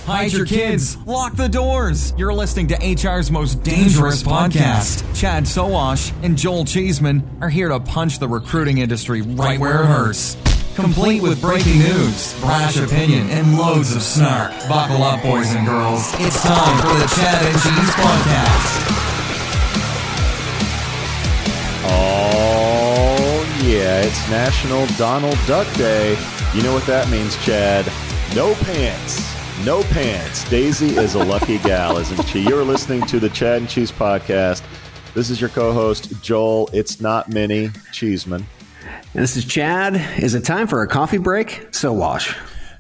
hide your kids, lock the doors. You're listening to HR's most dangerous podcast. Chad Sowash and Joel Cheeseman are here to punch the recruiting industry right where it hurts. Complete with breaking news, brash opinion, and loads of snark. Buckle up, boys and girls. It's time for the Chad and Cheese Podcast. Oh, yeah, it's National Donald Duck Day. You know what that means, Chad. No pants. No pants. Daisy is a lucky gal, isn't she? You're listening to the Chad and Cheese Podcast. This is your co-host, Joel. It's not Minnie Cheeseman. And this is Chad. Is it time for a coffee break? So wash.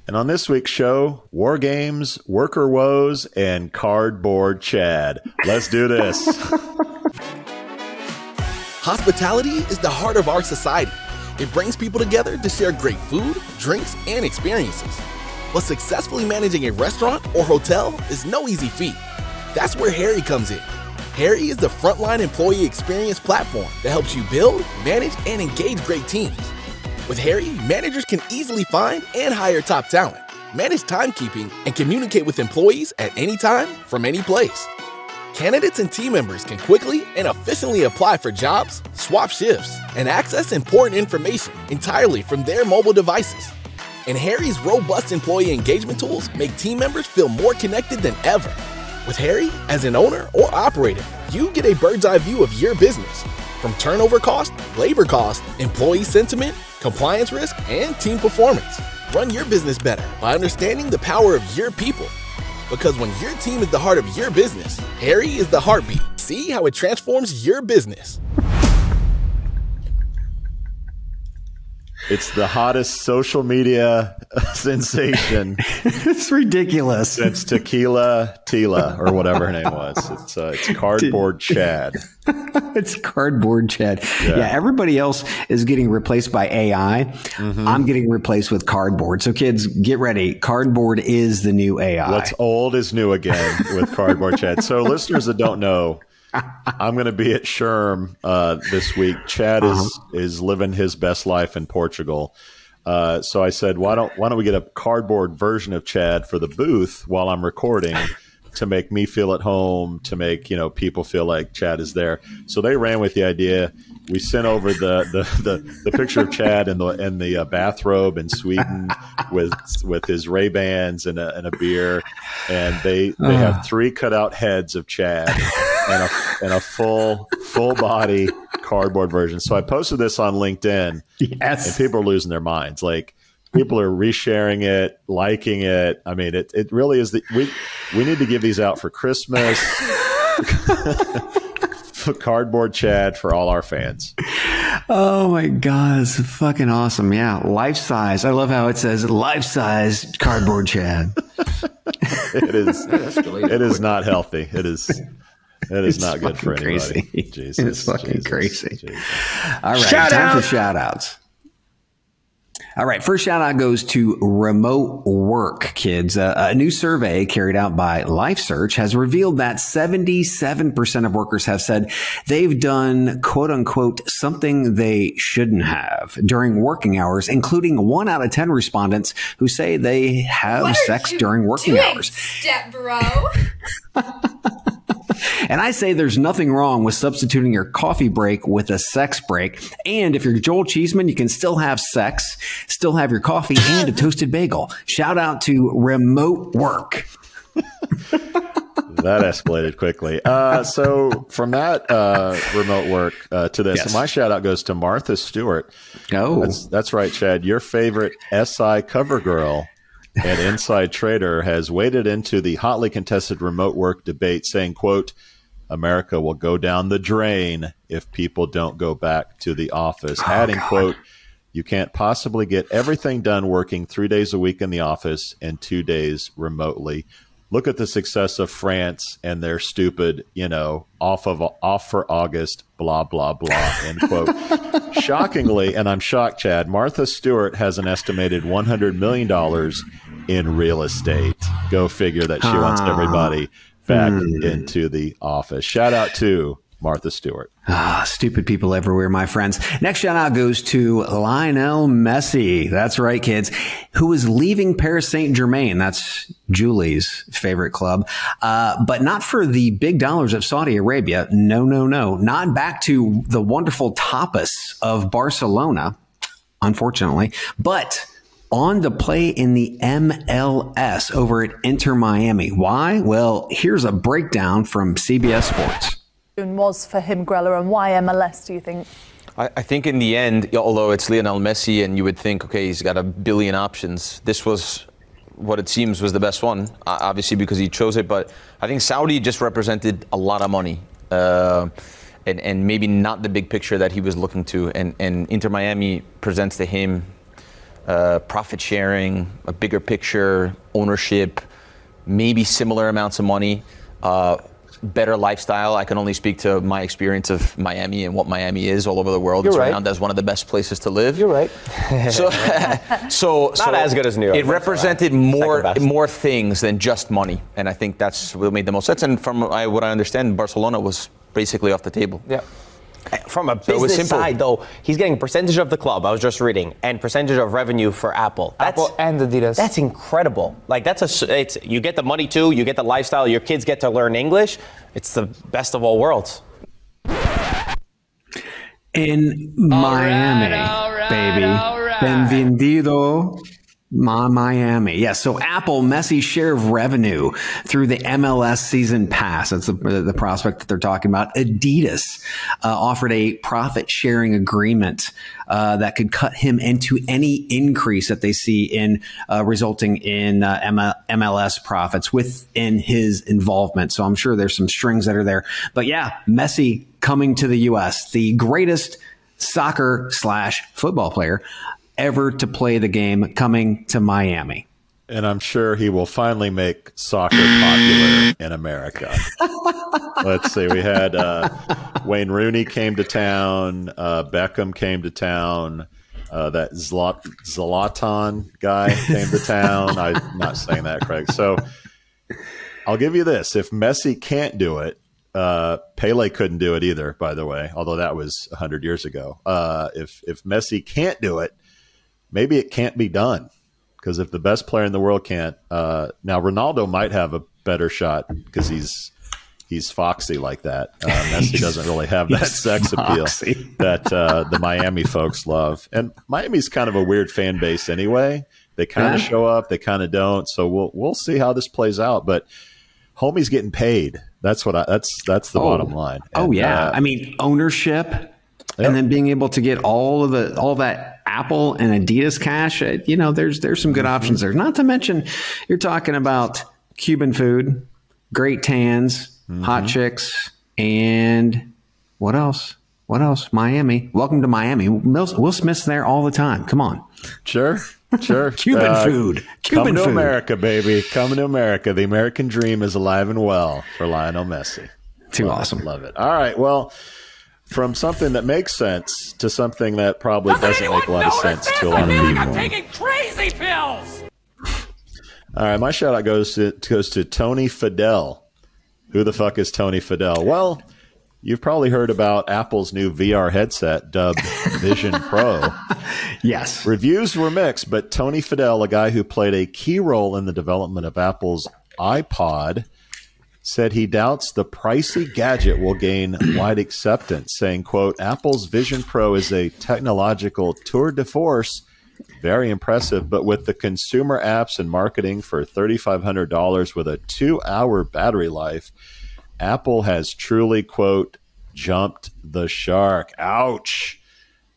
And on this week's show, war games, worker woes, and cardboard Chad. Let's do this. Hospitality is the heart of our society. It brings people together to share great food, drinks, and experiences. But successfully managing a restaurant or hotel is no easy feat. That's where Harry comes in. Harry is the frontline employee experience platform that helps you build, manage, and engage great teams. With Harry, managers can easily find and hire top talent, manage timekeeping, and communicate with employees at any time from any place. Candidates and team members can quickly and efficiently apply for jobs, swap shifts, and access important information entirely from their mobile devices. And Harry's robust employee engagement tools make team members feel more connected than ever. With Harry, as an owner or operator, you get a bird's eye view of your business, from turnover cost, labor cost, employee sentiment, compliance risk, and team performance. Run your business better by understanding the power of your people. Because when your team is the heart of your business, Harry is the heartbeat. See how it transforms your business. It's the hottest social media sensation. It's ridiculous. Since Tequila Tila, or whatever her name was. It's Cardboard Chad. It's Cardboard Chad. Yeah, everybody else is getting replaced by AI. Mm-hmm. I'm getting replaced with cardboard. So kids, get ready. Cardboard is the new AI. What's old is new again with Cardboard Chad. So listeners that don't know, I'm going to be at Sherm this week. Chad is living his best life in Portugal. So I said, why don't we get a cardboard version of Chad for the booth while I'm recording to make me feel at home, to make people feel like Chad is there. So they ran with the idea. We sent over the picture of Chad in the bathrobe in Sweden with his Ray-Bans and a beer, and they have 3 cutout heads of Chad and a full body cardboard version. So I posted this on LinkedIn, and people are losing their minds. Like, people are resharing it, liking it. I mean, it really is. We need to give these out for Christmas. Cardboard Chad for all our fans. Oh my God, it's fucking awesome. Yeah, life size. I love how it says life size cardboard Chad. It is not healthy. It is not good for anybody. Crazy. Jesus, it's fucking crazy. Jesus. All right, time for shout outs. All right, first shout out goes to remote work, kids. A new survey carried out by LifeSearch has revealed that 77% of workers have said they've done, quote unquote, something they shouldn't have during working hours, including 1 out of 10 respondents who say they have sex during working hours. Step bro. And I say there's nothing wrong with substituting your coffee break with a sex break. And if you're Joel Cheeseman, you can still have sex, still have your coffee, and a toasted bagel. Shout out to remote work. That escalated quickly. So from that remote work to this, yes. My shout out goes to Martha Stewart. Oh, that's right, Chad. Your favorite SI cover girl and inside trader has waded into the hotly contested remote work debate, saying, quote, "America will go down the drain if people don't go back to the office." Adding, quote, "You can't possibly get everything done working 3 days a week in the office and 2 days remotely. Look at the success of France and their stupid, off for August, blah, blah, blah," end quote. Shockingly, and I'm shocked, Chad, Martha Stewart has an estimated $100 million in real estate. Go figure that she wants everybody back into the office. Shout out to Martha Stewart. Stupid people everywhere, my friends. Next shout out goes to Lionel Messi. That's right, kids, who is leaving Paris Saint-Germain. That's Julie's favorite club. But not for the big dollars of Saudi Arabia. No. Not back to the wonderful tapas of Barcelona, unfortunately, but on to play in the MLS over at Inter Miami. Why? Well, here's a breakdown from CBS Sports. Was for him, Grella, and why MLS, do you think? I think in the end, although it's Lionel Messi and you would think, okay, he's got a billion options, this was what it seems was the best one, obviously because he chose it. But I think Saudi just represented a lot of money and maybe not the big picture that he was looking to. And Inter Miami presents to him profit sharing, a bigger picture, ownership, maybe similar amounts of money. Better lifestyle. I can only speak to my experience of Miami and what Miami is all over the world. It's renowned as one of the best places to live. You're right. So Not as good as New York. It represented more things than just money, and I think that's what made the most sense. And from what I understand, Barcelona was basically off the table. Yeah. From a business side, though, he's getting a percentage of the club, I was just reading, and percentage of revenue for Apple. Apple and Adidas. That's incredible. Like, you get the money, too. You get the lifestyle. Your kids get to learn English. It's the best of all worlds. In Miami, baby. Benvenido. Miami. Yeah. So Apple, Messi's share of revenue through the MLS season pass. That's the prospect that they're talking about. Adidas offered a profit sharing agreement that could cut him into any increase that they see in resulting in MLS profits within his involvement. So I'm sure there's some strings that are there. But yeah, Messi coming to the U.S., the greatest soccer/football player ever to play the game, coming to Miami. And I'm sure he will finally make soccer popular in America. Let's see. We had Wayne Rooney came to town. Beckham came to town. That Zlatan guy came to town. I'm not saying that, Craig. So I'll give you this. If Messi can't do it, Pele couldn't do it either, by the way, although that was 100 years ago. If Messi can't do it, maybe it can't be done, because if the best player in the world can't, now Ronaldo might have a better shot because he's foxy like that. Messi doesn't really have that sex appeal that the Miami folks love. And Miami's kind of a weird fan base anyway. They kind of show up, they kind of don't. So we'll see how this plays out. But homie's getting paid. That's the bottom line. And, I mean, ownership, and then being able to get all that Apple and Adidas cash. There's some good options there. Not to mention, you're talking about Cuban food, great tans, hot chicks, and what else? Miami. Welcome to Miami. Will Smith's there all the time. Come on. Sure. Cuban food. Coming to America, baby. Coming to America. The American dream is alive and well for Lionel Messi. Too awesome. Love it. All right. Well, from something that makes sense to something that probably doesn't make a lot of sense to a lot of people. I'm taking crazy pills. All right. My shout out goes to Tony Fadell. Who the fuck is Tony Fadell? Well, you've probably heard about Apple's new VR headset dubbed Vision Pro. Yes. Reviews were mixed, but Tony Fadell, a guy who played a key role in the development of Apple's iPod, said he doubts the pricey gadget will gain wide acceptance, saying, quote, Apple's Vision Pro is a technological tour de force, very impressive, but with the consumer apps and marketing for $3,500 with a 2-hour battery life, Apple has truly, quote, jumped the shark. Ouch.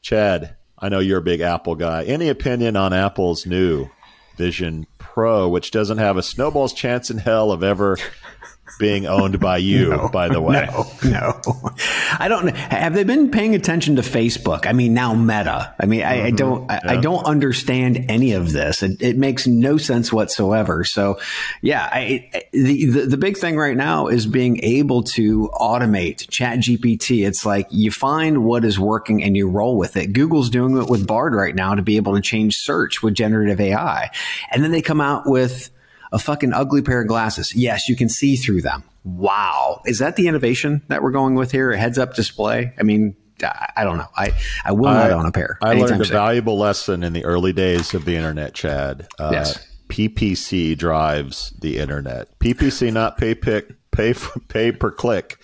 Chad, I know you're a big Apple guy. Any opinion on Apple's new Vision Pro, which doesn't have a snowball's chance in hell of ever being owned by you, by the way? No. I don't. Have they been paying attention to Facebook? I mean, now Meta. I mean, I don't understand any of this. It makes no sense whatsoever. So, yeah, the big thing right now is being able to automate ChatGPT. It's like you find what is working and you roll with it. Google's doing it with Bard right now to be able to change search with generative AI, and then they come out with a fucking ugly pair of glasses. Yes, you can see through them. Wow. Is that the innovation that we're going with here? A heads-up display? I mean, I don't know. I will not own a pair. I learned a valuable lesson in the early days of the internet, Chad. Yes. PPC drives the internet. PPC, not pay per click.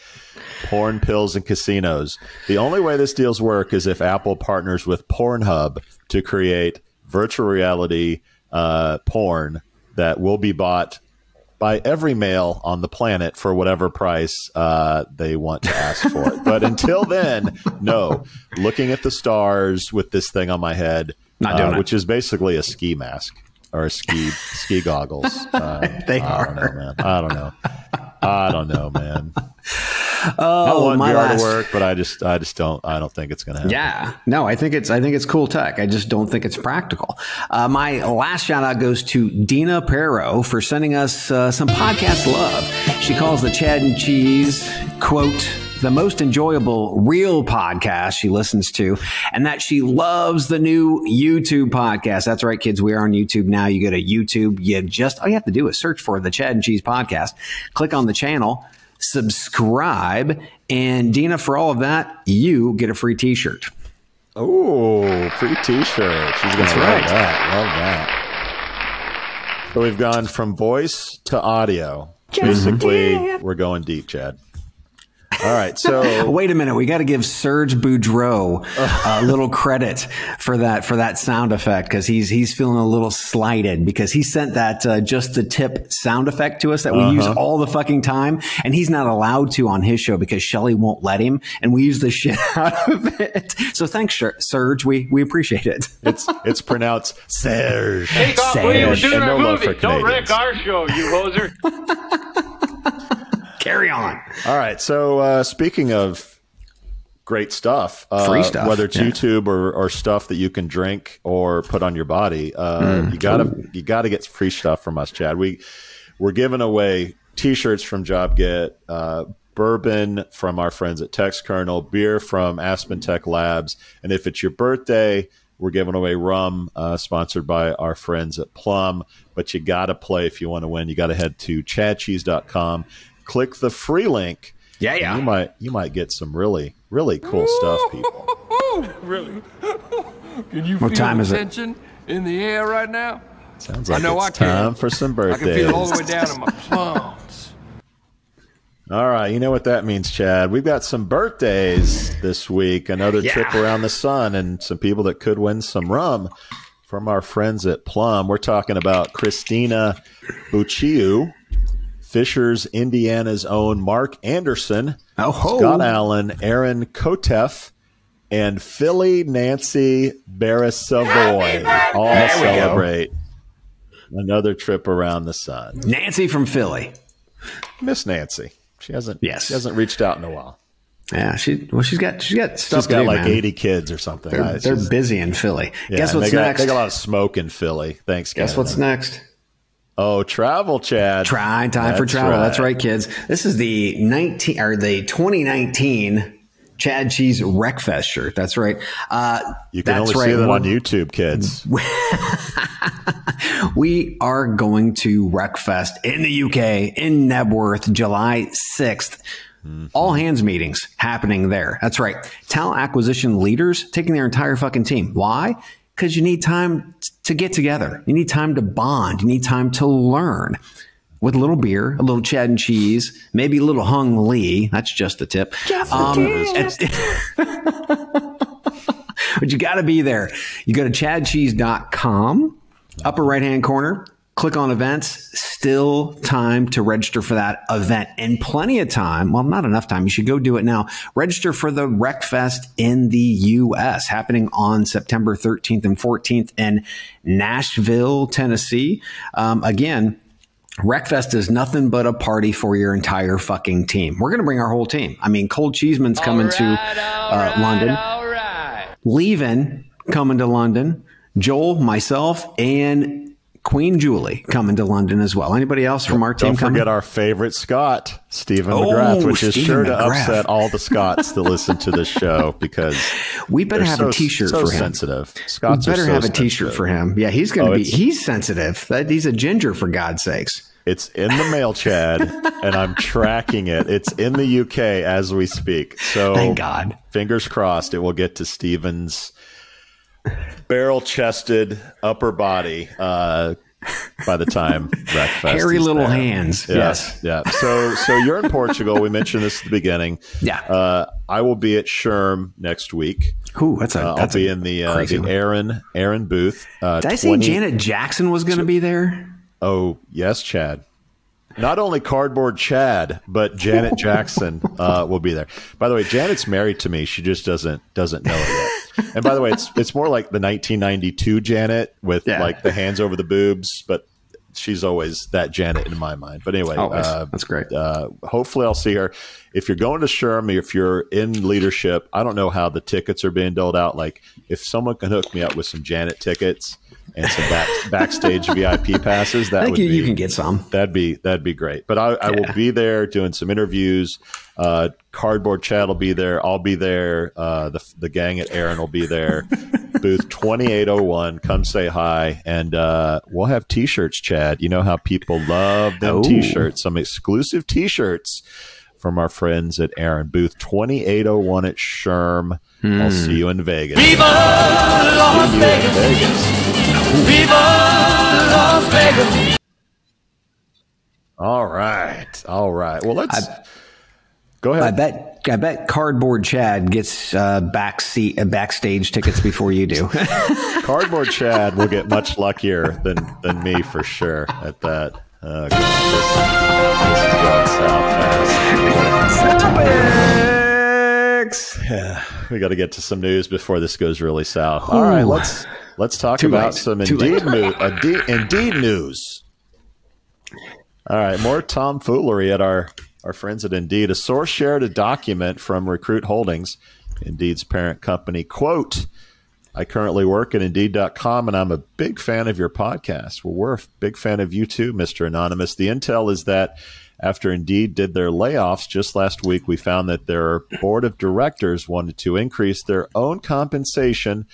Porn, pills, and casinos. The only way this deals work is if Apple partners with Pornhub to create virtual reality porn that will be bought by every male on the planet for whatever price they want to ask for it. But until then, no. Looking at the stars with this thing on my head, not doing it. Which is basically a ski mask or ski goggles. They are. I don't know, man. Oh, I want my VR to work, but I just don't. I don't think it's going to happen. Yeah, no, I think it's cool tech. I just don't think it's practical. My last shout out goes to Dina Perro for sending us some podcast love. She calls the Chad and Cheese quote the most enjoyable real podcast she listens to, and that she loves the new YouTube podcast. That's right, kids. We are on YouTube now. You go to YouTube. All you have to do is search for the Chad and Cheese podcast. Click on the channel. Subscribe, and Dina, for all of that, you get a free T-shirt. Oh, free T-shirt! She's gonna love that. Love that. So we've gone from voice to audio. Basically, we're going deep, Chad. All right, so wait a minute. We got to give Serge Boudreau a little credit for that sound effect, because he's feeling a little slighted because he sent that just the tip sound effect to us that we use all the fucking time, and he's not allowed to on his show because Shelly won't let him, and we use the shit out of it. So thanks, Serge. We appreciate it. It's pronounced Serge. Hey, Doc Williams, do that movie. Don't Canadians. wreck our show, you hoser. Carry on. All right. So speaking of great stuff, free stuff, whether it's YouTube or stuff that you can drink or put on your body, you gotta get free stuff from us, Chad. We're giving away T-shirts from JobGet, bourbon from our friends at Tex Kernel, beer from Aspen Tech Labs, and if it's your birthday, we're giving away rum, sponsored by our friends at Plum. But you gotta play if you want to win. You gotta head to chadcheese.com. Click the free link. Yeah. You might get some really, really cool stuff, people. Really? Can you what feel time the is tension in the air right now? Sounds like it's time for some birthdays. I can feel it all the way down in my plums. All right, you know what that means, Chad. We've got some birthdays this week, another trip around the sun, and some people that could win some rum from our friends at Plum. We're talking about Christina Bucciu, Fishers, Indiana's own Mark Anderson, Scott Allen, Aaron Kotef, and Philly Nancy Barasavoy all celebrate another trip around the sun. Nancy from Philly. Miss Nancy. She hasn't reached out in a while. Yeah, she's got stuff. She's got like 80 kids or something. They're busy in Philly. Yeah, guess what's next? They got a lot of smoke in Philly. Thanks, Canada. Guess what's next? Oh, travel, Chad. Time for travel. Right. That's right, kids. This is the 2019 Chad Cheese Wreckfest shirt. That's right. You can only see them on YouTube, kids. We are going to Wreckfest in the UK, in Nebworth, July 6th. All hands meetings happening there. That's right. Talent acquisition leaders taking their entire fucking team. Why? Because you need time to get together. You need time to bond. You need time to learn. With a little beer, a little Chad and cheese, maybe a little Hung Lee. That's just a tip. But you got to be there. You go to chadcheese.com, upper right-hand corner, click on events. Still time to register for that event, and plenty of time. Well, not enough time. You should go do it now. Register for the Wreckfest in the U.S. happening on September 13th and 14th in Nashville, Tennessee. Again, Wreckfest is nothing but a party for your entire fucking team. We're going to bring our whole team. I mean, Cold Cheeseman's coming to London. Leavin' coming to London. Joel, myself, and Queen Julie coming to London as well. Anybody else from our team Don't coming? forget our favorite Scott, Stephen McGrath, which is sure to upset all the Scots that listen to this show because we better have a T-shirt for him. Sensitive. Scots we better are so have a T-shirt for him. Yeah, he's going to be. He's sensitive. He's a ginger, for God's sakes. It's in the mail, Chad, and I'm tracking it. It's in the UK as we speak. So thank God. Fingers crossed it will get to Stephen's barrel-chested upper body by the time Wreckfest hairy is little there. hands. Yes. Yeah. So you're in Portugal. We mentioned this at the beginning. Yeah. I will be at Sherm next week. Ooh, I'll be in the Aaron booth. Did I say Janet Jackson was going to be there? Oh, yes, Chad. Not only Cardboard Chad, but Janet Jackson will be there. By the way, Janet's married to me. She just doesn't know it yet. And by the way, it's more like the 1992 Janet with like the hands over the boobs, but she's always that Janet in my mind. But anyway, that's great. Hopefully I'll see her. If you're going to Sherm, if you're in leadership, I don't know how the tickets are being doled out. Like if someone can hook me up with some Janet tickets and some backstage VIP passes, I think you can get some. That'd be great. But I will be there doing some interviews. Cardboard Chad will be there. I'll be there. The gang at Aaron will be there. Booth 2801. Come say hi, and we'll have T-shirts. Chad, you know how people love them T-shirts. Some exclusive T-shirts from our friends at Aaron. Booth 2801 at Sherm. I'll see you in Vegas. Viva Las Vegas! Viva Las Vegas! All right. Well, let's go ahead. I bet Cardboard Chad gets backstage tickets before you do. Cardboard Chad will get much luckier than me for sure at that. Oh, God, this is going south fast. Yeah, we got to get to some news before this goes really south. All right, let's talk about some Indeed news. All right, more tomfoolery at our friends at Indeed. A source shared a document from Recruit Holdings, Indeed's parent company. Quote, I currently work at Indeed.com, and I'm a big fan of your podcast. Well, we're a big fan of you too, Mr. Anonymous. The intel is that after Indeed did their layoffs just last week, we found that their board of directors wanted to increase their own compensation.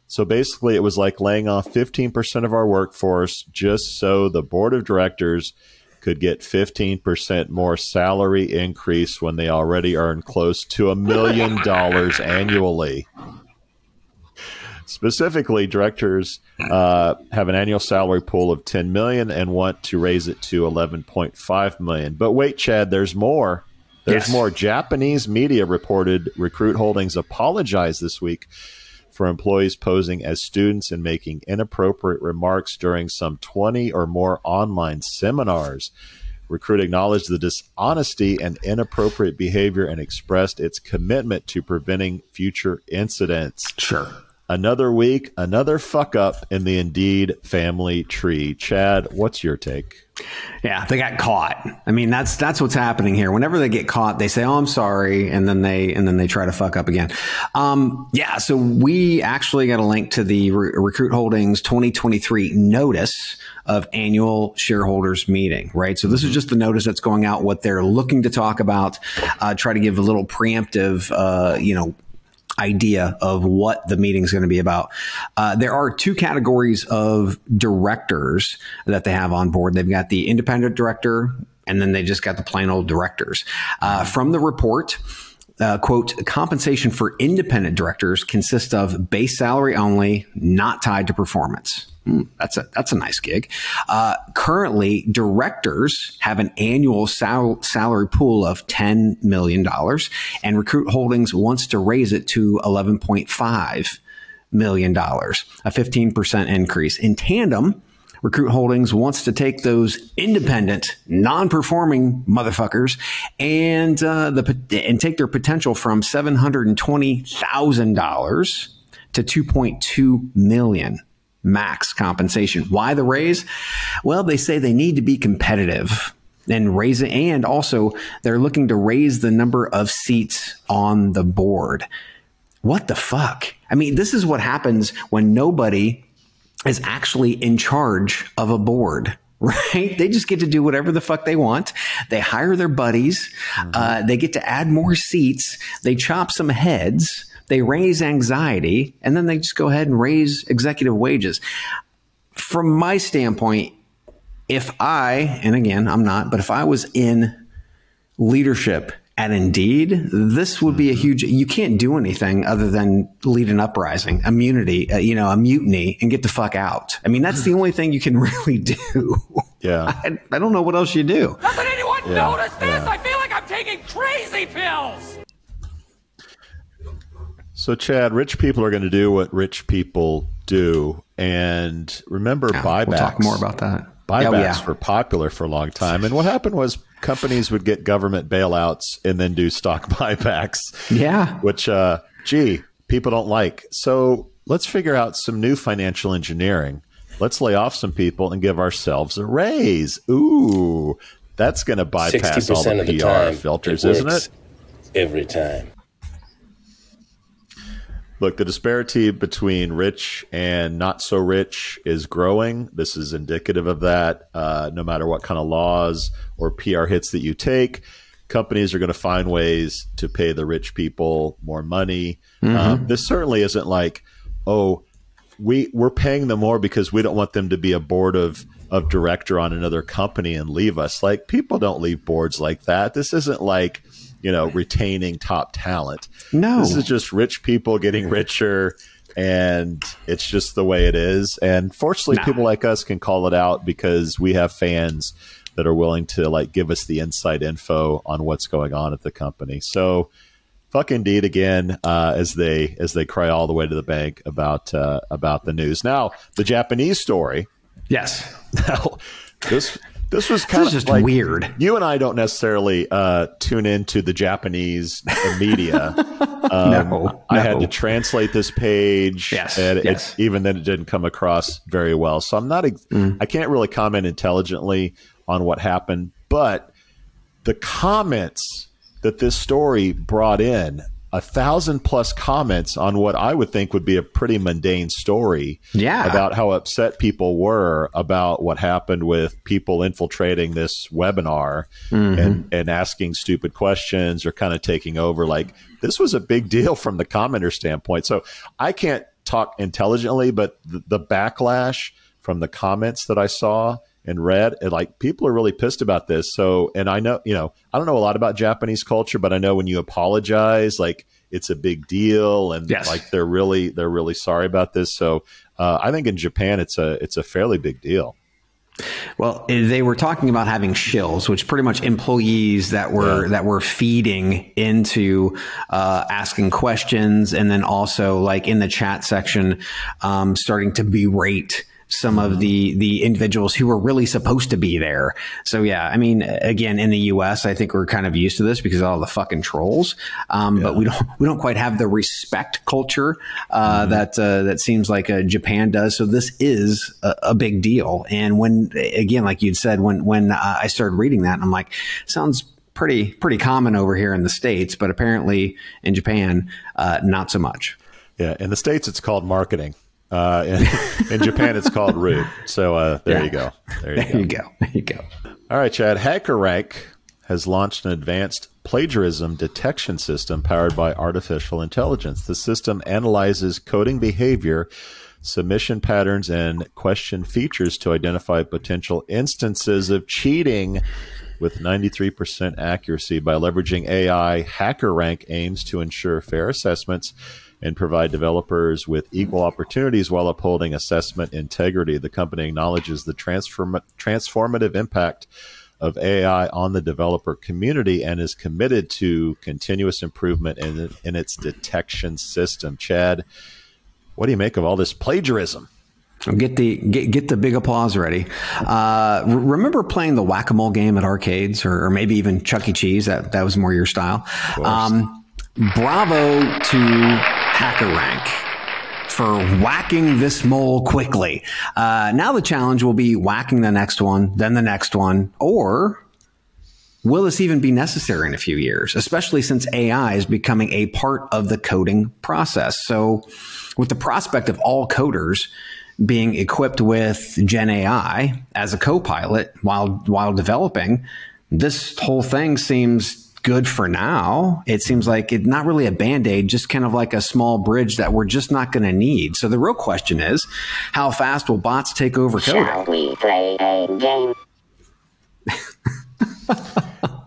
So basically, it was like laying off 15% of our workforce just so the board of directors could get 15% more salary increase when they already earn close to $1 million annually. Specifically, directors have an annual salary pool of $10 million and want to raise it to $11.5 million. But wait, Chad, there's more. There's more. Japanese media reported Recruit Holdings apologized this week for employees posing as students and making inappropriate remarks during some 20 or more online seminars. Recruit acknowledged the dishonesty and inappropriate behavior and expressed its commitment to preventing future incidents. Sure. Another week, another fuck up in the Indeed family tree. Chad, what's your take? Yeah, they got caught. I mean, that's what's happening here. Whenever they get caught, they say, "Oh, I'm sorry," and then they try to fuck up again. So we actually got a link to the Recruit Holdings 2023 notice of annual shareholders meeting, right? So this is just the notice that's going out, what they're looking to talk about, try to give a little preemptive, idea of what the meeting is going to be about. There are two categories of directors that they have on board. They've got the independent director, and then they just got the plain old directors. From the report, quote, compensation for independent directors consists of base salary only, not tied to performance. That's a nice gig. Currently, directors have an annual salary pool of $10 million, and Recruit Holdings wants to raise it to $11.5 million, a 15% increase. In tandem, Recruit Holdings wants to take those independent, non-performing motherfuckers and take their potential from $720,000 to $2.2 million. Max compensation. Why the raise? Well, they say they need to be competitive and raise it. And also they're looking to raise the number of seats on the board. What the fuck? I mean, this is what happens when nobody is actually in charge of a board. Right? They just get to do whatever the fuck they want. They hire their buddies. They get to add more seats. They chop some heads. They raise anxiety. And then they just go ahead and raise executive wages. From my standpoint, and again, I'm not, but if I was in leadership at Indeed, this would be a huge, you can't do anything other than lead an uprising, a mutiny, and get the fuck out. I mean, that's the only thing you can really do. Yeah. I don't know what else you do. Doesn't anyone notice this? I feel like I'm taking crazy pills. So, Chad, rich people are going to do what rich people do. And remember buybacks. We'll talk more about that. Buybacks were popular for a long time. And what happened was companies would get government bailouts and then do stock buybacks. Yeah. Which, people don't like. So let's figure out some new financial engineering. Let's lay off some people and give ourselves a raise. Ooh, that's going to bypass all the PR filters, isn't it? Every time. Look, the disparity between rich and not so rich is growing. This is indicative of that. No matter what kind of laws or PR hits that you take, companies are going to find ways to pay the rich people more money. This certainly isn't like, we're paying them more because we don't want them to be a board of director on another company and leave us. Like, people don't leave boards like that. This isn't like, retaining top talent. No, this is just rich people getting richer, and it's just the way it is. And fortunately, people like us can call it out because we have fans that are willing to give us the inside info on what's going on at the company. So, fuck Indeed again, as they cry all the way to the bank about the news. Now, the Japanese story. Yes. Now, this was kind of just like weird. You and I don't necessarily tune into the Japanese media. I had to translate this page. Even then, it didn't come across very well. So I'm not. I can't really comment intelligently on what happened. But the comments that this story brought in, 1,000+ comments on what I would think would be a pretty mundane story about how upset people were about what happened with people infiltrating this webinar and asking stupid questions or kind of taking over. Like, this was a big deal from the commenter standpoint. So I can't talk intelligently, but the backlash from the comments that I saw and read, and people are really pissed about this. So, and I know, I don't know a lot about Japanese culture, but I know when you apologize, it's a big deal, and they're really sorry about this. So, I think in Japan, it's a fairly big deal. Well, they were talking about having shills, which pretty much employees that were feeding into asking questions, and then also in the chat section, starting to berate some of the individuals who were really supposed to be there. So yeah, I mean, again, in the US, I think we're kind of used to this because of all the fucking trolls. But we don't quite have the respect culture that seems like Japan does. So this is a big deal. And when, again, like you'd said, when I started reading that, I'm like, sounds pretty common over here in the States, but apparently in Japan, not so much. Yeah, in the States, it's called marketing. In Japan, it's called rude. So there you go. There you go. All right, Chad. HackerRank has launched an advanced plagiarism detection system powered by artificial intelligence. The system analyzes coding behavior, submission patterns, and question features to identify potential instances of cheating with 93% accuracy. By leveraging AI, HackerRank aims to ensure fair assessments and provide developers with equal opportunities while upholding assessment integrity. The company acknowledges the transformative impact of AI on the developer community and is committed to continuous improvement in its detection system. Chad, what do you make of all this plagiarism? Get the big applause ready. Remember playing the whack-a-mole game at arcades or maybe even Chuck E. Cheese? That was more your style. Bravo to HackerRank for whacking this mole quickly. Now the challenge will be whacking the next one, then the next one, or will this even be necessary in a few years, especially since AI is becoming a part of the coding process? So with the prospect of all coders being equipped with Gen AI as a co-pilot while developing, this whole thing seems good for now. It seems like it's not really a Band-Aid, just kind of like a small bridge that we're just not going to need. So the real question is, how fast will bots take over coding? Shall we play a game?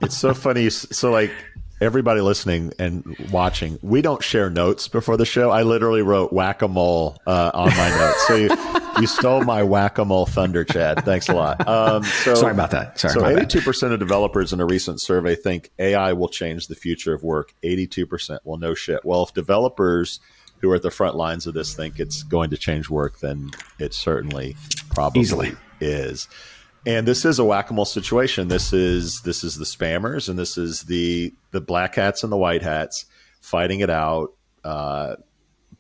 It's so funny. So, like, everybody listening and watching, we don't share notes before the show. I literally wrote whack-a-mole on my notes. So you stole my whack-a-mole thunder, Chad. Thanks a lot. Sorry about that. So 82% of developers in a recent survey think AI will change the future of work. 82%. Well, no shit. Well, if developers who are at the front lines of this think it's going to change work, then it certainly probably Easily is. And this is a whack-a-mole situation. This is the spammers, and this is the black hats and the white hats fighting it out.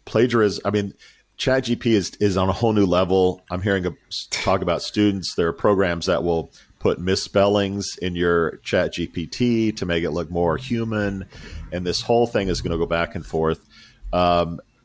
Plagiarism. I mean, ChatGPT is on a whole new level. I'm hearing talk about students. There are programs that will put misspellings in your ChatGPT to make it look more human, and this whole thing is going to go back and forth.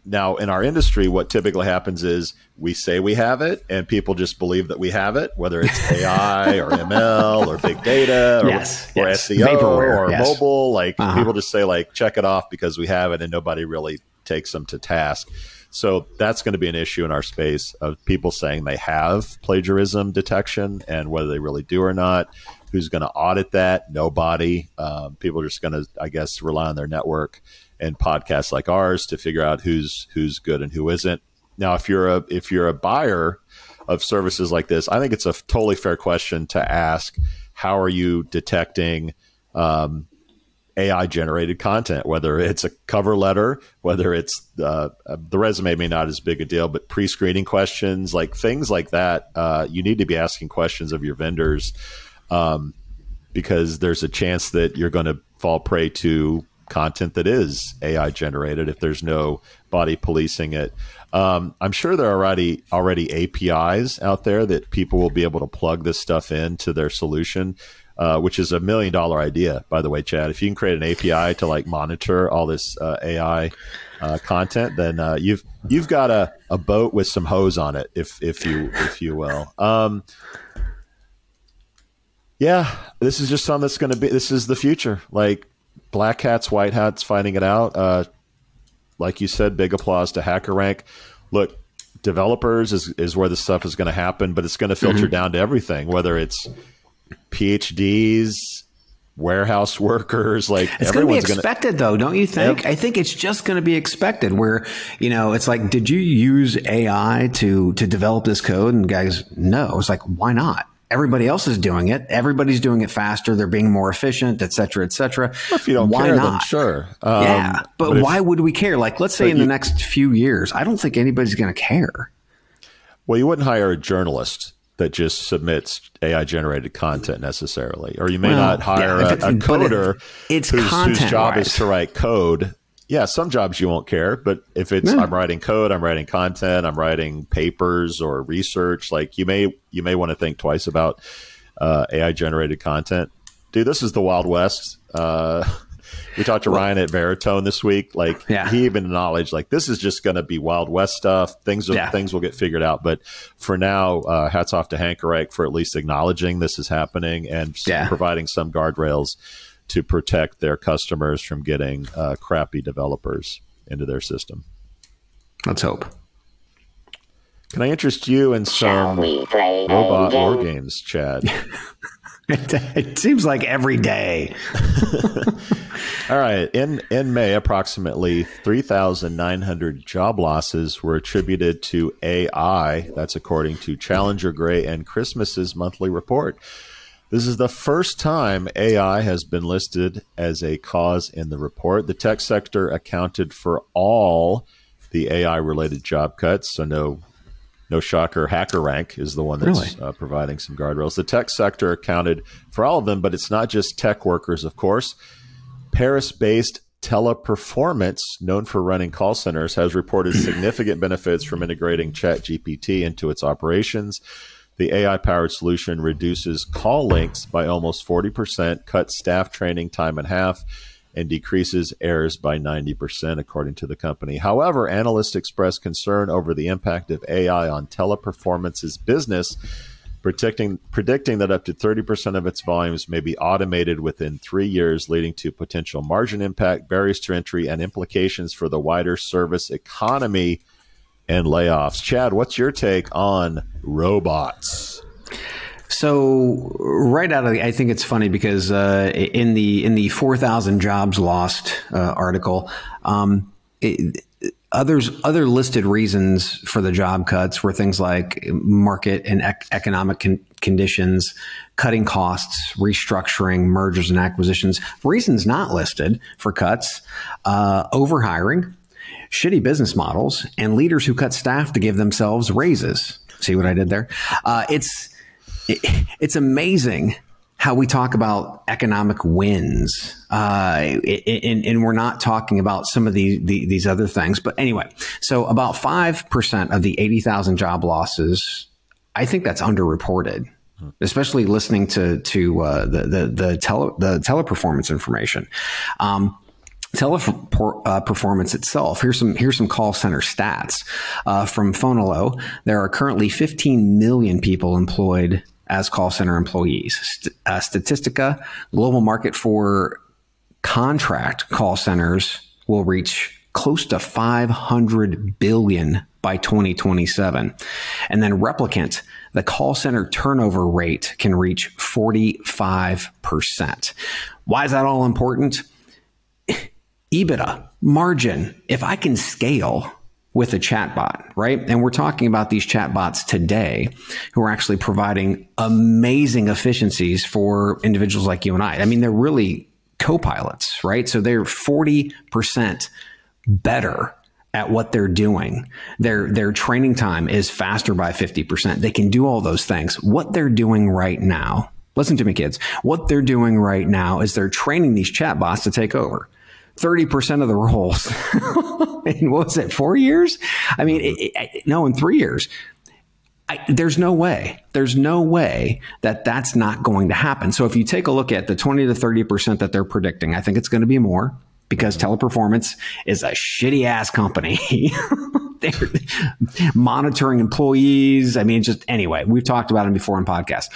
Now, in our industry, what typically happens is we say we have it, and people just believe that we have it, whether it's AI or ML or big data or SEO Vaporware, or mobile. Like people just say, like, check it off because we have it, and nobody really takes them to task. So that's going to be an issue in our space of people saying they have plagiarism detection, and whether they really do or not. Who's going to audit that? Nobody. People are just going to, I guess, rely on their network and podcasts like ours to figure out who's good and who isn't. Now, if you're a buyer of services like this, I think it's a totally fair question to ask: how are you detecting AI generated content? Whether it's a cover letter, whether it's the resume may not as big a deal, but pre-screening questions, like things like that. You need to be asking questions of your vendors because there's a chance that you're going to fall prey to content that is AI generated if there's no body policing it. I'm sure there are already APIs out there that people will be able to plug this stuff into their solution, which is $1 million idea, by the way, Chad. If you can create an API to like monitor all this AI content, then you've got a boat with some hose on it, if you will. Yeah, this is just something that's going to be. This is the future. Like, black hats, white hats fighting it out. Like you said, big applause to HackerRank. Look, developers is where this stuff is going to happen, but it's going to filter down to everything, whether it's PhDs, warehouse workers. Like, it's going to be expected, though, don't you think? I think it's just going to be expected. Where it's like, did you use AI to develop this code? And guys, no. It's like, why not? Everybody else is doing it. Everybody's doing it faster. They're being more efficient, et cetera, et cetera. Well, if you don't why care, not? Then sure. But why would we care? Like, let's say in the next few years, I don't think anybody's going to care. Well, you wouldn't hire a journalist that just submits AI-generated content necessarily. Or you may not hire a coder whose job is to write code. Yeah, some jobs you won't care, but if it's I'm writing code, I'm writing content, I'm writing papers or research, like you may want to think twice about AI generated content. Dude, this is the Wild West. We talked to Ryan at Veritone this week. Like he even acknowledged, like, this is just going to be Wild West stuff. Things will get figured out. But for now, hats off to HackerRank for at least acknowledging this is happening and providing some guardrails to protect their customers from getting crappy developers into their system. Let's hope. Can I interest you in some robot war games, Chad? It seems like every day. All right. In May, approximately 3,900 job losses were attributed to AI. That's according to Challenger, Gray, and Christmas's monthly report. This is the first time AI has been listed as a cause in the report. The tech sector accounted for all the AI-related job cuts, so no shocker. HackerRank is the one that's providing some guardrails. The tech sector accounted for all of them, but it's not just tech workers, of course. Paris-based Teleperformance, known for running call centers, has reported significant benefits from integrating ChatGPT into its operations. The AI-powered solution reduces call lengths by almost 40%, cuts staff training time in half, and decreases errors by 90%, according to the company. However, analysts express concern over the impact of AI on Teleperformance's business, predicting that up to 30% of its volumes may be automated within 3 years, leading to potential margin impact, barriers to entry, and implications for the wider service economy and layoffs. Chad, what's your take on robots? So right out of the, I think it's funny because in the 4,000 jobs lost article, other listed reasons for the job cuts were things like market and economic conditions, cutting costs, restructuring, mergers and acquisitions. Reasons not listed for cuts: overhiring, shitty business models, and leaders who cut staff to give themselves raises. See what I did there? It's amazing how we talk about economic wins, and we're not talking about some of these other things. But anyway, so about 5% of the 80,000 job losses, I think that's underreported, especially listening to the teleperformance information. Teleperformance itself. Here's some call center stats from Fonolo. There are currently 15 million people employed as call center employees. Statistica, global market for contract call centers will reach close to 500 billion by 2027. And then Replicant, the call center turnover rate can reach 45%. Why is that all important? EBITDA, margin. If I can scale with a chatbot, right? And we're talking about these chatbots today who are actually providing amazing efficiencies for individuals like you and I. I mean, they're really co-pilots, right? So they're 40% better at what they're doing. Their training time is faster by 50%. They can do all those things. What they're doing right now, listen to me, kids. What they're doing right now is they're training these chatbots to take over 30% of the roles. In what was it, 4 years? I mean, no, in 3 years. There's no way that that's not going to happen. So if you take a look at the 20 to 30% that they're predicting, I think it's going to be more because Teleperformance is a shitty ass company. They're monitoring employees. I mean, just anyway, we've talked about them before on podcasts.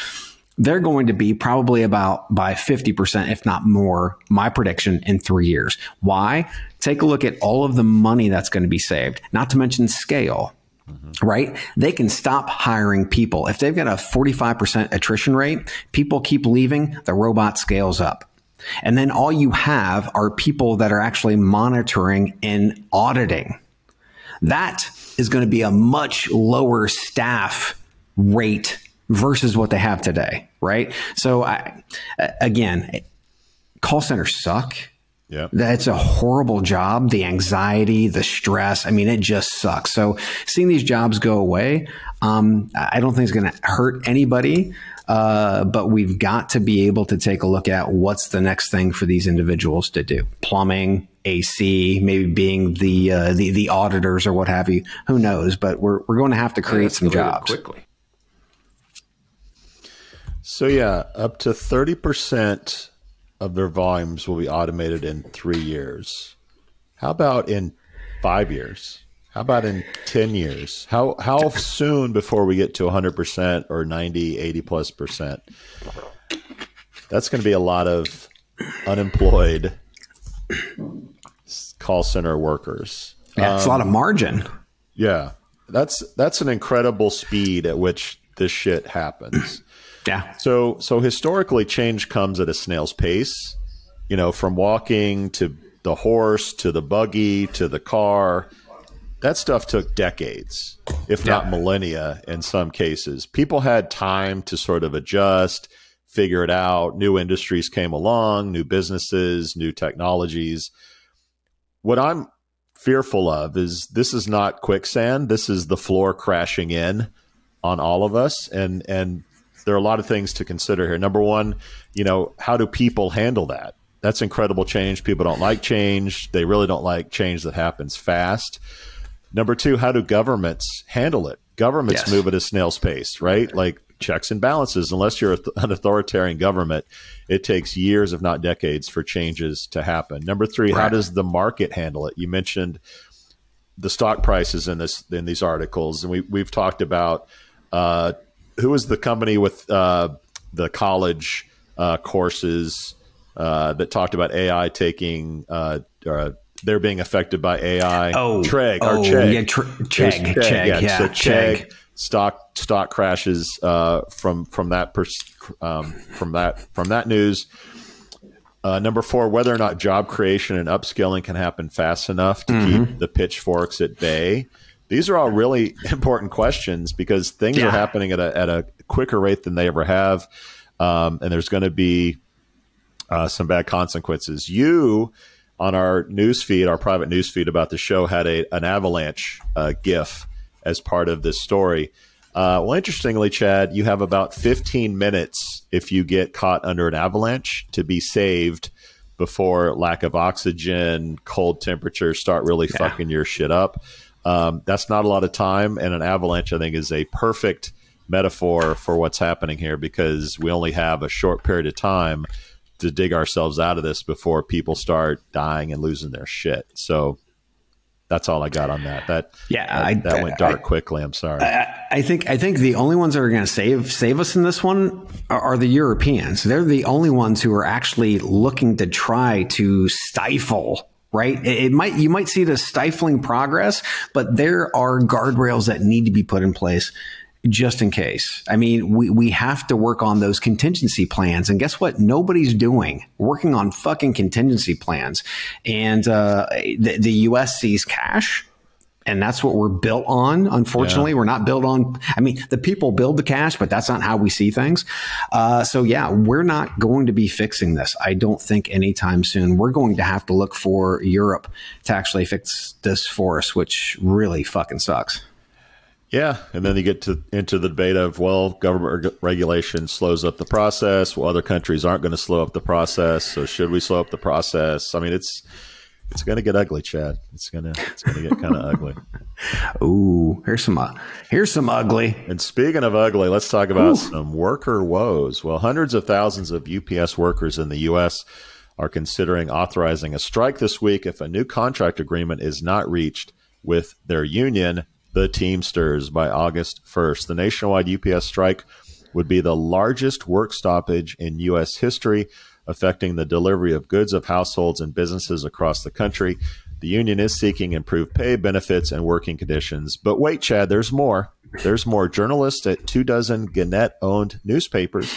They're going to be probably about by 50%, if not more, my prediction in 3 years. Why? Take a look at all of the money that's going to be saved, not to mention scale, right? They can stop hiring people. If they've got a 45% attrition rate, people keep leaving, the robot scales up. And then all you have are people that are actually monitoring and auditing. That is going to be a much lower staff rate versus what they have today, right? So again, call centers suck. Yeah, that's a horrible job. The anxiety, the stress. I mean, it just sucks. So seeing these jobs go away, I don't think it's going to hurt anybody. But we've got to be able to take a look at what's the next thing for these individuals to do. Plumbing, AC, maybe being the auditors or what have you. Who knows? But we're going to have to create some jobs quickly. So yeah, up to 30% of their volumes will be automated in 3 years. How about in 5 years? How about in 10 years? How soon before we get to 100% or 90, 80 plus %? That's going to be a lot of unemployed call center workers. Yeah, it's a lot of margin. Yeah, that's an incredible speed at which this shit happens. Yeah. So historically, change comes at a snail's pace. You know, from walking to the horse to the buggy to the car. That stuff took decades, if not millennia in some cases. People had time to sort of adjust, figure it out. New industries came along, new businesses, new technologies. What I'm fearful of is this is not quicksand. This is the floor crashing in on all of us. And there are a lot of things to consider here. Number one, you know, how do people handle that? That's incredible change. People don't like change. They really don't like change that happens fast. Number two, how do governments handle it? Governments move at a snail's pace, right? Like checks and balances. Unless you're an authoritarian government, it takes years, if not decades, for changes to happen. Number three, how does the market handle it? You mentioned the stock prices in these articles, and we've talked about who is the company with the college courses that talked about AI taking they're being affected by AI. Chegg. Yeah, so Chegg stock crashes from that news. Number four, whether or not job creation and upskilling can happen fast enough to keep the pitchforks at bay. These are all really important questions because things are happening at a quicker rate than they ever have, and there's going to be some bad consequences. You, on our newsfeed, our private newsfeed about the show, had an avalanche GIF as part of this story. Well, interestingly, Chad, you have about 15 minutes if you get caught under an avalanche to be saved before lack of oxygen, cold temperatures start really fucking your shit up. That's not a lot of time, and an avalanche, I think, is a perfect metaphor for what's happening here because we only have a short period of time to dig ourselves out of this before people start dying and losing their shit. So that's all I got on that. That went dark quickly. I'm sorry. I think the only ones that are going to save us in this one are the Europeans. They're the only ones who are actually looking to try to stifle. Right? You might see the stifling progress, but there are guardrails that need to be put in place just in case. I mean, we have to work on those contingency plans. And guess what? Nobody's working on fucking contingency plans. And the U.S. sees cash. And that's what we're built on. Unfortunately, we're not built on. I mean, the people build the cash, but that's not how we see things. So, we're not going to be fixing this. I don't think anytime soon. We're going to have to look for Europe to actually fix this for us, which really fucking sucks. Yeah. And then you get into the debate of, well, government regulation slows up the process. Well, other countries aren't going to slow up the process. So should we slow up the process? I mean, it's going to get ugly, Chad. It's going to get kind of ugly. Ooh, here's some ugly. And speaking of ugly, let's talk about some worker woes. Well, hundreds of thousands of UPS workers in the U.S. are considering authorizing a strike this week if a new contract agreement is not reached with their union, the Teamsters, by August 1st. The nationwide UPS strike would be the largest work stoppage in U.S. history, affecting the delivery of goods of households and businesses across the country. The union is seeking improved pay, benefits, and working conditions. But wait, Chad, there's more. There's more. Journalists at 24 Gannett-owned newspapers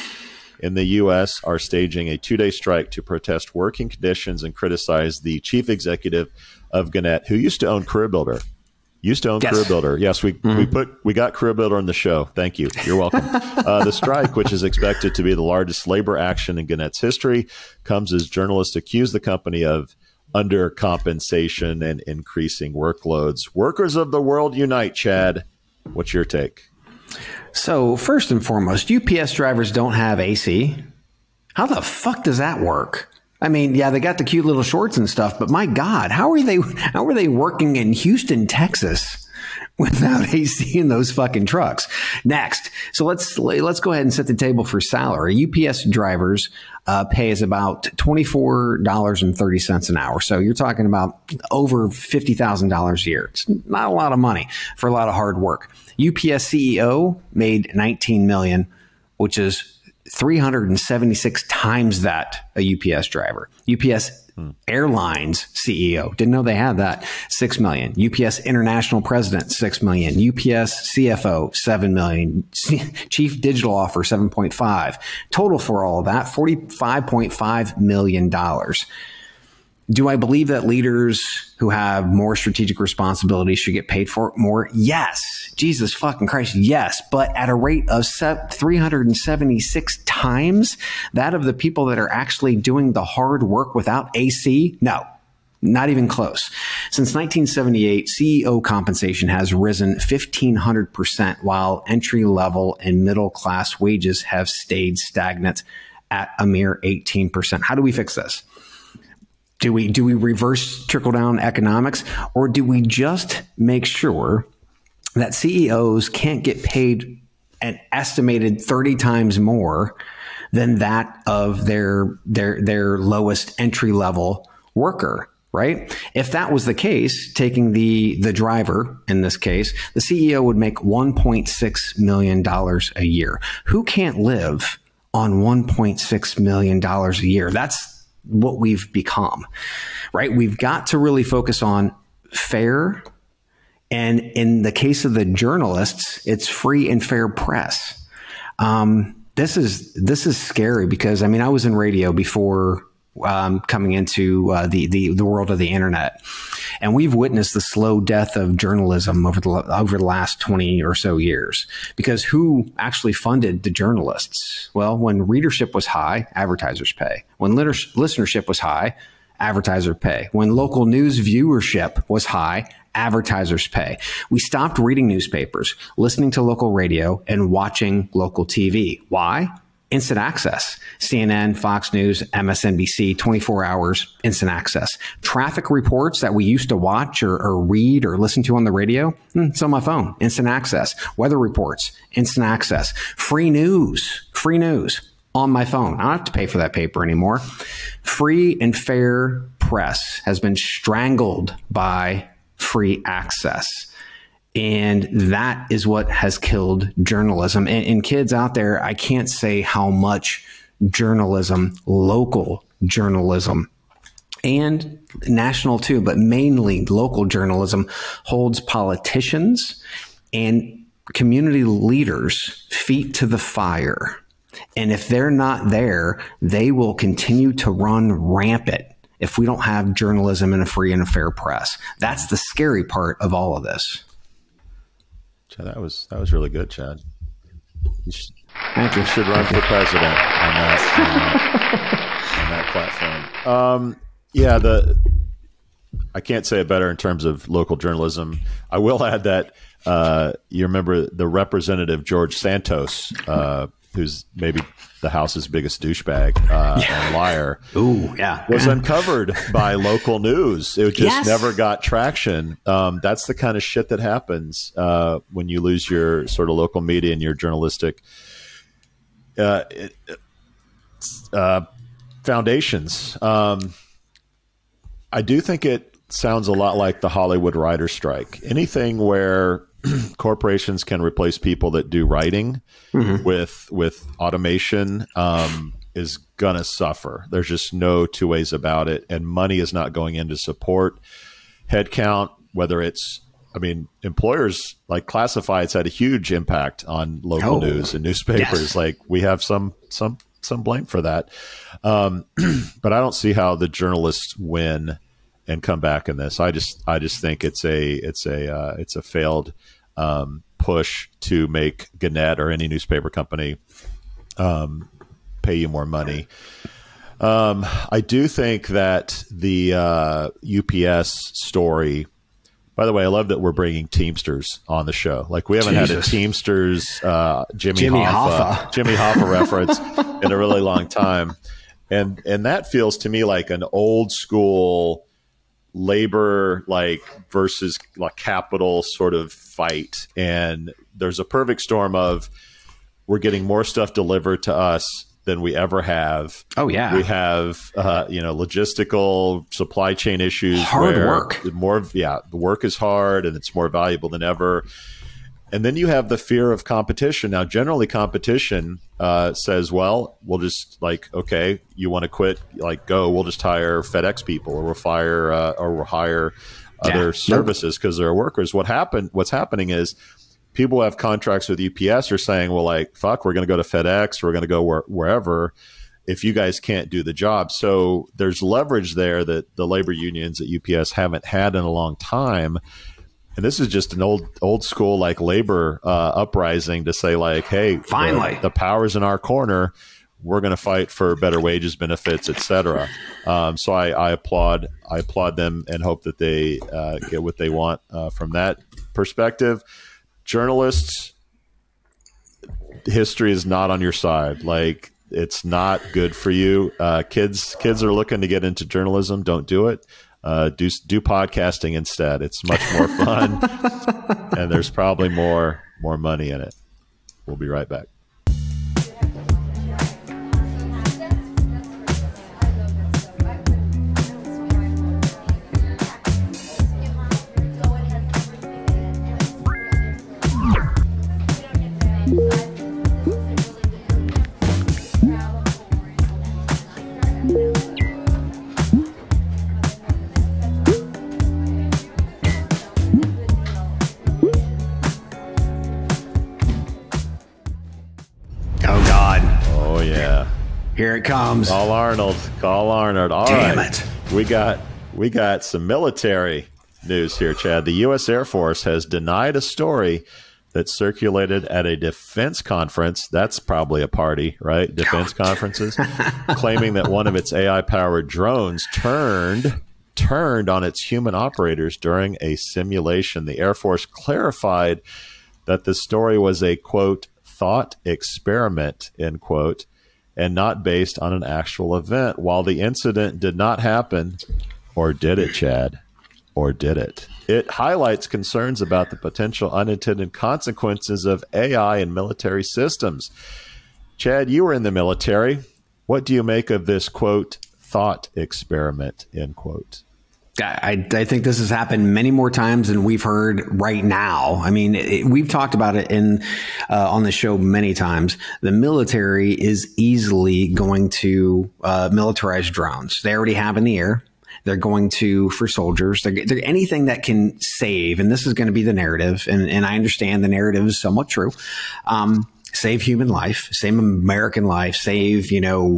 in the U.S. are staging a 2-day strike to protest working conditions and criticize the chief executive of Gannett, who used to own Career Builder. Career Builder. Yes, we got Career Builder on the show. Thank you. You're welcome. The strike, which is expected to be the largest labor action in Gannett's history, comes as journalists accuse the company of undercompensation and increasing workloads. Workers of the world unite, Chad. What's your take? So first and foremost, UPS drivers don't have AC. How the fuck does that work? I mean, yeah, they got the cute little shorts and stuff, but my God, how are they working in Houston, Texas without AC in those fucking trucks? Next. So let's go ahead and set the table for salary. UPS drivers pay is about $24.30 an hour. So you're talking about over $50,000 a year. It's not a lot of money for a lot of hard work. UPS CEO made $19 million, which is 376 times that a UPS driver. UPS Airlines CEO, didn't know they had that, $6 million. UPS International President, $6 million. UPS CFO, $7 million. Chief Digital Officer, $7.5. Total for all of that, $45.5 million. Do I believe that leaders who have more strategic responsibilities should get paid for it more? Yes. Jesus fucking Christ, yes. But at a rate of 376 times that of the people that are actually doing the hard work without AC? No, not even close. Since 1978, CEO compensation has risen 1,500%, while entry-level and middle-class wages have stayed stagnant at a mere 18%. How do we fix this? Do we reverse trickle-down economics, or do we just make sure that CEOs can't get paid an estimated 30 times more than that of their lowest entry level worker. Right? If that was the case, taking the driver in this case, the CEO would make $1.6 million a year. Who can't live on $1.6 million a year? That's what we've become, right? We've got to really focus on fair. And in the case of the journalists, it's free and fair press. This is scary because, I mean, I was in radio before coming into the world of the internet, and we've witnessed the slow death of journalism over the last 20 or so years. Because who actually funded the journalists? Well, when readership was high, advertisers pay. When listenership was high, advertisers pay. When local news viewership was high, advertisers pay. We stopped reading newspapers, listening to local radio, and watching local TV. Why? Instant access. CNN, Fox News, MSNBC, 24 hours, instant access. Traffic reports that we used to watch or read or listen to on the radio, it's on my phone, instant access. Weather reports, instant access. Free news on my phone. I don't have to pay for that paper anymore. Free and fair press has been strangled by free access. And that is what has killed journalism. And kids out there, I can't say how much journalism, local journalism, and national too, but mainly local journalism, holds politicians and community leaders' feet to the fire. And if they're not there, they will continue to run rampant if we don't have journalism and a free and a fair press. That's the scary part of all of this. Chad, that was really good, Chad. Thank you. You should run for president on that platform. I can't say it better in terms of local journalism. I will add that you remember the Representative George Santos, who's maybe the House's biggest douchebag and liar, was uncovered by local news. It just never got traction. That's the kind of shit that happens when you lose your sort of local media and your journalistic foundations. I do think it sounds a lot like the Hollywood writer's strike. Anything where corporations can replace people that do writing with automation is gonna suffer. There's just no two ways about it, and money is not going in to support headcount. Whether it's, I mean, employers like classifieds had a huge impact on local news and newspapers. Yes. Like we have some blame for that, but I don't see how the journalists win and come back in this. I just think it's a failed push to make Gannett or any newspaper company pay you more money. I do think that the UPS story. By the way, I love that we're bringing Teamsters on the show. Like we haven't had a Teamsters Jimmy Hoffa reference in a really long time, and that feels to me like an old school labor versus capital sort of fight. And there's a perfect storm of we're getting more stuff delivered to us than we ever have. Oh yeah, we have logistical supply chain issues. Hard work. The work is hard and it's more valuable than ever. And then you have the fear of competition. Now, generally, competition says, "Well, we'll just okay, you want to quit? Go. We'll just hire FedEx people, or we'll hire other services because they're workers." What's happening is people who have contracts with UPS are saying, "Well, fuck, we're going to go to FedEx, we're going to go wherever. If you guys can't do the job." So there's leverage there that the labor unions at UPS haven't had in a long time. And this is just an old school labor uprising to say hey, finally the power's in our corner. We're going to fight for better wages, benefits, etc. So I applaud them and hope that they get what they want from that perspective. Journalists, history is not on your side. It's not good for you. Kids are looking to get into journalism. Don't do it. Do podcasting instead. It's much more fun, and there's probably more money in it. We'll be right back. Oh, God. Oh, yeah. Here it comes. Call Arnold. Call Arnold. All Damn right. it. We got some military news here, Chad. The U.S. Air Force has denied a story that circulated at a defense conference. That's probably a party, right? Defense conferences. Claiming that one of its AI-powered drones turned on its human operators during a simulation. The Air Force clarified that the story was a, quote, thought experiment, end quote, and not based on an actual event. While the incident did not happen, or did it, Chad? Or did it? It highlights concerns about the potential unintended consequences of AI in military systems. Chad, you were in the military. What do you make of this, quote, thought experiment, end quote? I think this has happened many more times than we've heard right now. I mean, we've talked about it on the show many times. The military is easily going to militarize drones. They already have in the air. They're going to, for soldiers, they're anything that can save. And this is going to be the narrative. And I understand the narrative is somewhat true. Save human life, save American life, save,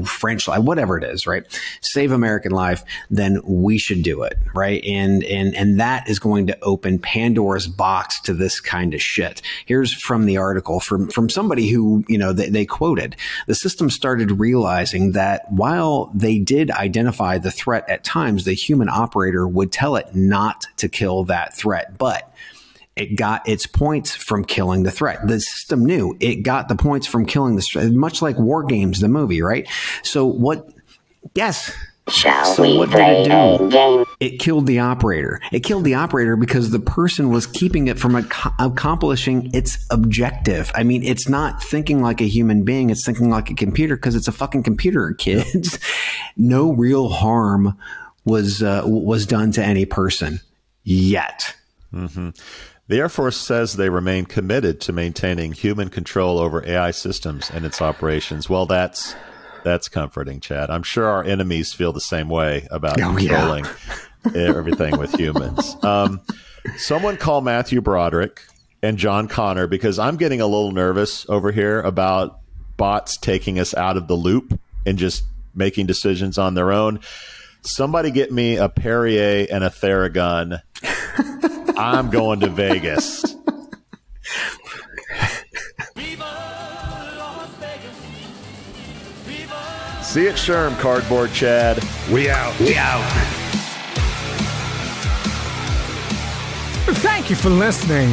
French life, whatever it is, right? Save American life, then we should do it, right? And that is going to open Pandora's box to this kind of shit. Here's from the article from somebody who, they quoted, the system started realizing that while they did identify the threat at times, the human operator would tell it not to kill that threat, but it got its points from killing the threat. The system knew it got the points from killing the threat, much like War Games, the movie, right? So what? Yes. So what did it do? It killed the operator. It killed the operator because the person was keeping it from accomplishing its objective. I mean, it's not thinking like a human being. It's thinking like a computer because it's a fucking computer, kids. No real harm was done to any person yet. Mm-hmm. The Air Force says they remain committed to maintaining human control over AI systems and its operations. Well, that's comforting, Chad. I'm sure our enemies feel the same way about controlling everything with humans. Someone call Matthew Broderick and John Connor, because I'm getting a little nervous over here about bots taking us out of the loop and just making decisions on their own. Somebody get me a Perrier and a Theragun. I'm going to Vegas. See it, Sherm, Cardboard Chad. We out. We out. Thank you for listening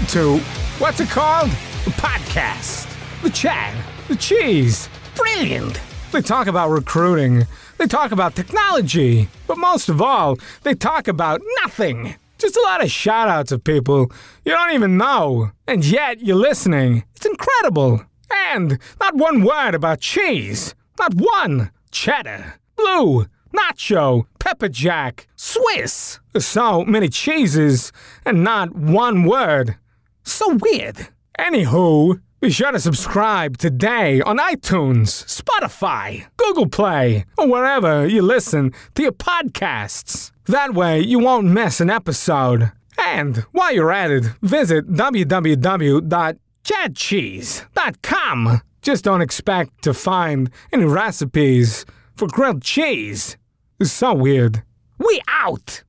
to, what's it called? The podcast. The Chad. The Cheese. Brilliant. They talk about recruiting. They talk about technology. But most of all, they talk about nothing. Just a lot of shout-outs of people you don't even know, and yet you're listening. It's incredible. And not one word about cheese. Not one. Cheddar, blue, nacho, pepper jack, Swiss. So many cheeses, and not one word. So weird. Anywho, be sure to subscribe today on iTunes, Spotify, Google Play, or wherever you listen to your podcasts. That way, you won't miss an episode. And while you're at it, visit www.chadcheese.com. Just don't expect to find any recipes for grilled cheese. It's so weird. We out!